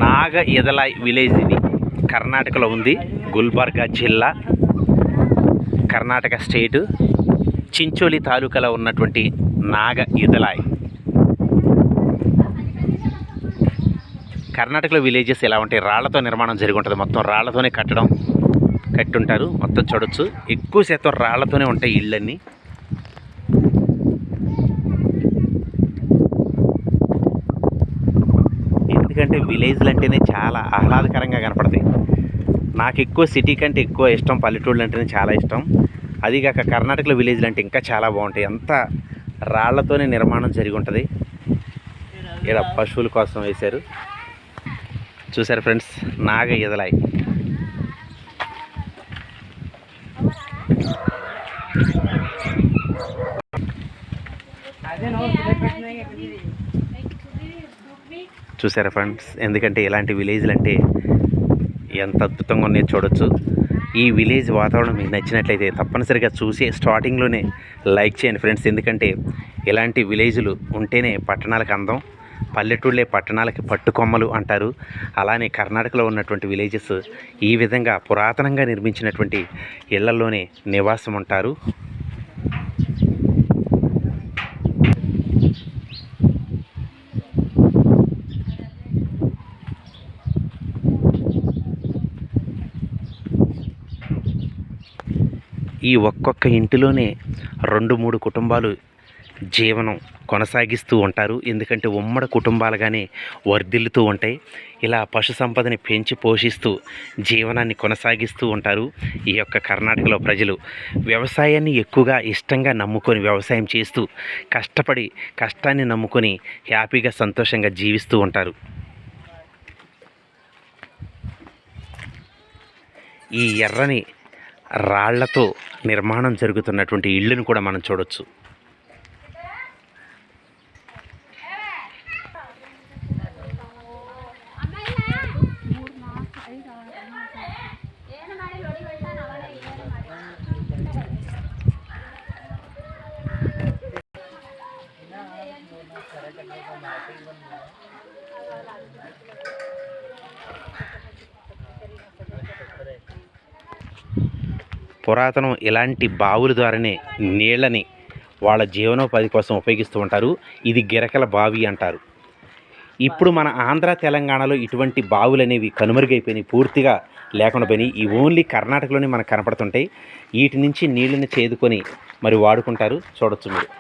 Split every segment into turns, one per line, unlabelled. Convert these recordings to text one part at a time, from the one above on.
నాగ ఎదలాయ్ village ఇది కర్ణాటకలో ఉంది. గుల్బర్గా జిల్లా, కర్ణాటక స్టేటు, చించోలి తాలూకాలో ఉన్నటువంటి నాగ ఎదలాయ్. కర్ణాటకలో విలేజెస్ ఎలా ఉంటాయి, రాళ్లతో నిర్మాణం జరిగి ఉంటుంది. మొత్తం రాళ్లతోనే కట్టుంటారు. మొత్తం చూడొచ్చు, ఎక్కువ శాతం రాళ్లతోనే ఉంటాయి ఇళ్ళన్నీ. ఎందుకంటే విలేజ్లు అంటేనే చాలా ఆహ్లాదకరంగా కనపడతాయి. నాకు ఎక్కువ సిటీ కంటే ఎక్కువ ఇష్టం పల్లెటూళ్ళు అంటేనే చాలా ఇష్టం. అదిగాక కర్ణాటకలో విలేజ్లు అంటే ఇంకా చాలా బాగుంటాయి. అంతా రాళ్లతోనే నిర్మాణం జరిగి ఉంటుంది. ఇక్కడ పశువుల కోసం వేశారు. చూసారు ఫ్రెండ్స్, నాగ ఎదలాయ్. చూసారా ఫ్రెండ్స్, ఎందుకంటే ఇలాంటి విలేజ్లు అంటే ఎంత అద్భుతంగా ఉన్నాయో చూడొచ్చు. ఈ విలేజ్ వాతావరణం మీకు నచ్చినట్లయితే తప్పనిసరిగా చూసి స్టార్టింగ్లోనే లైక్ చేయండి ఫ్రెండ్స్. ఎందుకంటే ఇలాంటి విలేజ్లు ఉంటేనే పట్టణాలకు అందం, పల్లెటూళ్ళే పట్టణాలకి పట్టుకొమ్మలు అంటారు. అలానే కర్ణాటకలో ఉన్నటువంటి విలేజెస్ ఈ విధంగా పురాతనంగా నిర్మించినటువంటి ఇళ్లలోనే నివాసం ఉంటారు. ఈ ఒక్కొక్క ఇంటిలోనే 2-3 కుటుంబాలు జీవనం కొనసాగిస్తూ ఉంటారు. ఎందుకంటే ఉమ్మడి కుటుంబాలుగానే వర్ధిల్లుతూ ఉంటాయి. ఇలా పశు సంపదని పెంచి పోషిస్తూ జీవనాన్ని కొనసాగిస్తూ ఉంటారు. ఈ యొక్క కర్ణాటకలో ప్రజలు వ్యవసాయాన్ని ఎక్కువగా ఇష్టంగా నమ్ముకొని వ్యవసాయం చేస్తూ కష్టపడి కష్టాన్ని నమ్ముకొని హ్యాపీగా సంతోషంగా జీవిస్తూ ఉంటారు. ఈ ఎర్రని రాళ్లతో నిర్మాణం జరుగుతున్నటువంటి ఇళ్ళను కూడా మనం చూడొచ్చు. పురాతనం ఇలాంటి బావుల ద్వారానే నీళ్ళని వాళ్ళ జీవనోపాధి కోసం ఉపయోగిస్తూ ఉంటారు. ఇది గిరకల బావి అంటారు. ఇప్పుడు మన ఆంధ్ర తెలంగాణలో ఇటువంటి బావులు అనేవి కనుమరుగైపోయినాయి, పూర్తిగా లేకుండా పోయినాయి. ఈ ఓన్లీ కర్ణాటకలోనే మనకు కనపడుతుంటాయి. వీటి నుంచి నీళ్ళని చేదుకొని మరి వాడుకుంటారు. చూడొచ్చు మీరు.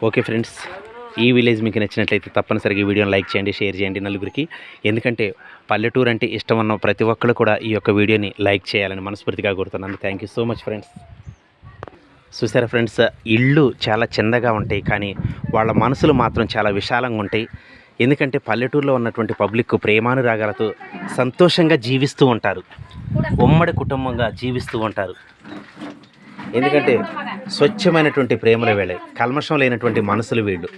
ఓకే ఫ్రెండ్స్, ఈ విలేజ్ మీకు నచ్చినట్లయితే తప్పనిసరిగా ఈ వీడియోని లైక్ చేయండి, షేర్ చేయండి నలుగురికి. ఎందుకంటే పల్లెటూరు అంటే ఇష్టం ఉన్న ప్రతి ఒక్కరు కూడా ఈ యొక్క వీడియోని లైక్ చేయాలని మనస్ఫూర్తిగా కోరుతున్నాను. Thank you so much friends. చూసారా ఫ్రెండ్స్, ఇళ్ళు చాలా చిన్నగా ఉంటాయి కానీ వాళ్ళ మనసులు మాత్రం చాలా విశాలంగా ఉంటాయి. ఎందుకంటే పల్లెటూరులో ఉన్నటువంటి పబ్లిక్ ప్రేమానురాగాలతో సంతోషంగా జీవిస్తూ ఉంటారు, ఉమ్మడి కుటుంబంగా జీవిస్తూ ఉంటారు. ఎందుకంటే స్వచ్ఛమైనటువంటి ప్రేమల వేళ, కల్మషం లేనటువంటి మనసులు వీళ్ళు,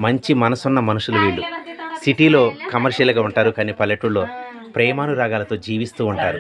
మంచి మనసున్న మనుషులు వీళ్ళు. సిటీలో కమర్షియల్గా ఉంటారు కానీ పల్లెటూళ్ళలో ప్రేమానురాగాలతో జీవిస్తూ ఉంటారు.